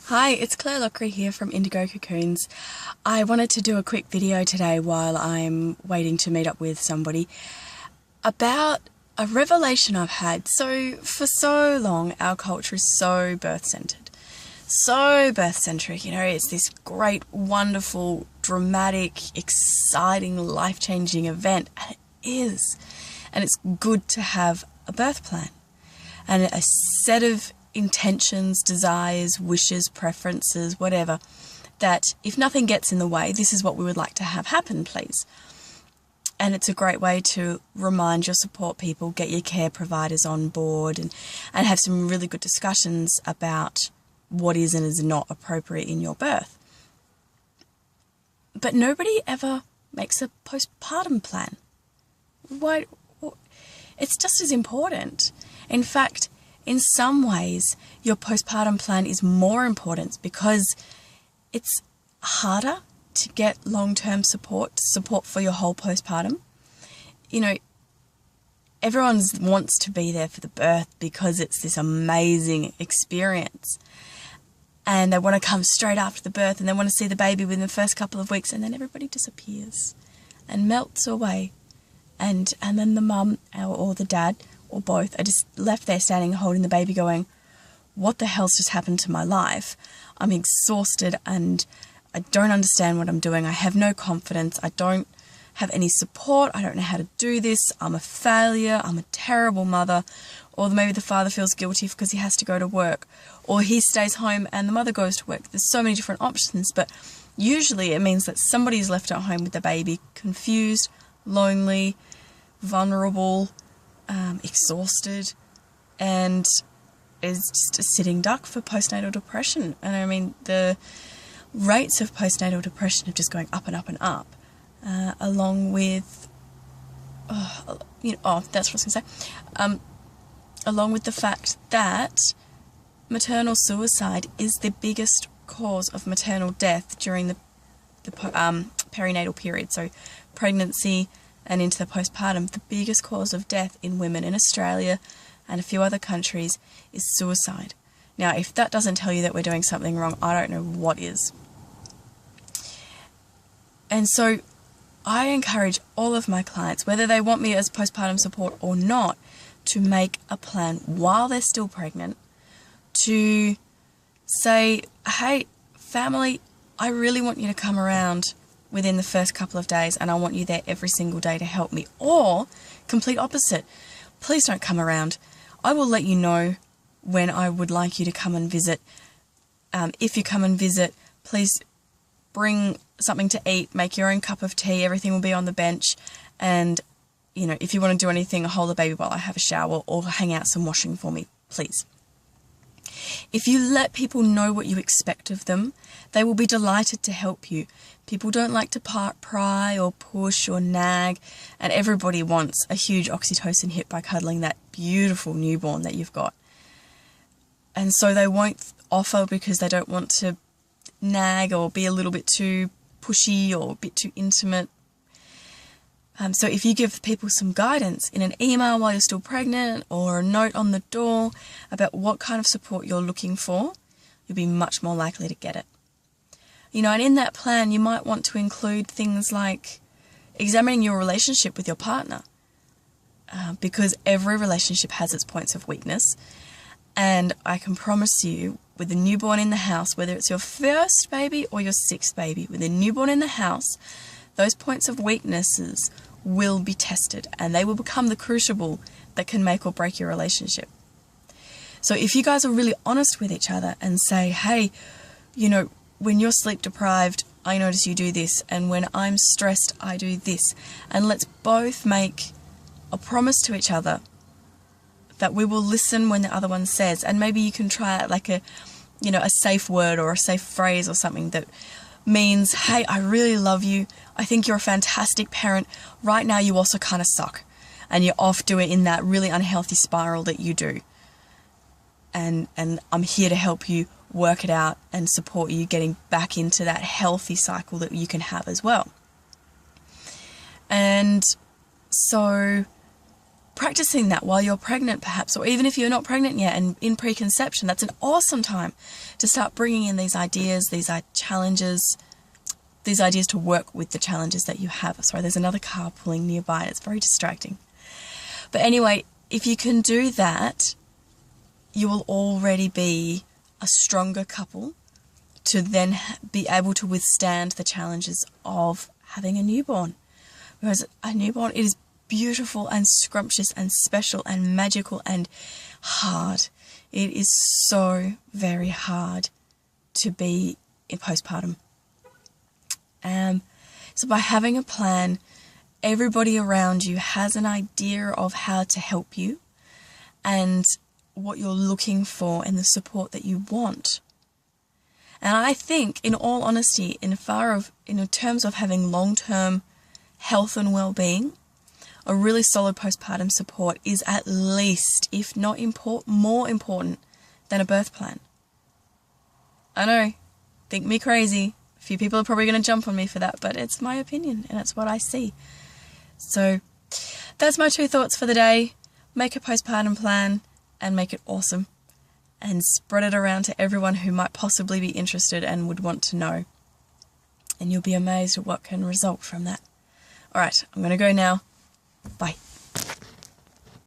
Hi, it's Claire Lockery here from Indigo Cocoons. I wanted to do a quick video today while I'm waiting to meet up with somebody about a revelation I've had. So, for so long, our culture is so birth-centered. So birth-centric, it's this great, wonderful, dramatic, exciting, life-changing event. And it is. And it's good to have a birth plan and a set of intentions, desires, wishes, preferences, whatever, that if nothing gets in the way, this is what we would like to have happen, please. And it's a great way to remind your support people, get your care providers on board, and have some really good discussions about what is and is not appropriate in your birth. But nobody ever makes a postpartum plan. Why? It's just as important. In fact, in some ways, your postpartum plan is more important because it's harder to get long-term support for your whole postpartum. Everyone wants to be there for the birth because it's this amazing experience. And they want to come straight after the birth and they want to see the baby within the first couple of weeks, and then everybody disappears and melts away. And then the mum or the dad or both are just left there standing holding the baby going, what the hell's just happened to my life? I'm exhausted and I don't understand what I'm doing. I have no confidence. I don't have any support. I don't know how to do this. I'm a failure. I'm a terrible mother. Or maybe the father feels guilty because he has to go to work. Or he stays home and the mother goes to work. There's so many different options, but usually it means that somebody's left at home with the baby, confused, lonely, vulnerable, exhausted, and is just a sitting duck for postnatal depression. And I mean, the rates of postnatal depression are just going up and up and up, along with, that's what I was going to say, along with the fact that maternal suicide is the biggest cause of maternal death during the perinatal period, so pregnancy and into the postpartum. The biggest cause of death in women in Australia and a few other countries is suicide. Now, if that doesn't tell you that we're doing something wrong, I don't know what is. And so I encourage all of my clients, whether they want me as postpartum support or not, to make a plan while they're still pregnant, to say, hey, family, I really want you to come around within the first couple of days and I want you there every single day to help me. Or, complete opposite, please don't come around. I will let you know when I would like you to come and visit. If you come and visit, please bring something to eat, make your own cup of tea, everything will be on the bench, and if you want to do anything, hold the baby while I have a shower or hang out some washing for me, please. If you let people know what you expect of them, they will be delighted to help you. People don't like to pry or push or nag, and everybody wants a huge oxytocin hit by cuddling that beautiful newborn that you've got. And so they won't offer because they don't want to nag or be a little bit too pushy or a bit too intimate. So if you give people some guidance in an email while you're still pregnant or a note on the door about what kind of support you're looking for, you'll be much more likely to get it. And in that plan, you might want to include things like examining your relationship with your partner, because every relationship has its points of weakness. And I can promise you, with a newborn in the house, whether it's your first baby or your sixth baby, with a newborn in the house, those points of weaknesses will be tested and they will become the crucible that can make or break your relationship. So if you guys are really honest with each other and say, hey, when you're sleep deprived, I notice you do this, and when I'm stressed, I do this, and let's both make a promise to each other that we will listen when the other one says, and maybe you can try it like a safe word or a safe phrase or something that means, hey, I really love you. I think you're a fantastic parent. Right now you also kind of suck and you're off doing in that really unhealthy spiral that you do. And I'm here to help you work it out and support you getting back into that healthy cycle that you can have as well. And so practicing that while you're pregnant perhaps, or even if you're not pregnant yet and in preconception, that's an awesome time to start bringing in these ideas, these challenges, these ideas to work with the challenges that you have. Sorry, there's another car pulling nearby and it's very distracting. But anyway, if you can do that, you will already be a stronger couple to then be able to withstand the challenges of having a newborn. Because a newborn, it is beautiful and scrumptious and special and magical and hard. It is so very hard to be in postpartum. So by having a plan, everybody around you has an idea of how to help you and what you're looking for and the support that you want. And I think, in all honesty, in terms of having long-term health and well-being, a really solid postpartum support is at least, if not more important than a birth plan. I know, think me crazy. A few people are probably going to jump on me for that, but it's my opinion and it's what I see. So that's my 2 thoughts for the day. Make a postpartum plan and make it awesome. And spread it around to everyone who might possibly be interested and would want to know. And you'll be amazed at what can result from that. All right, I'm going to go now. Bye.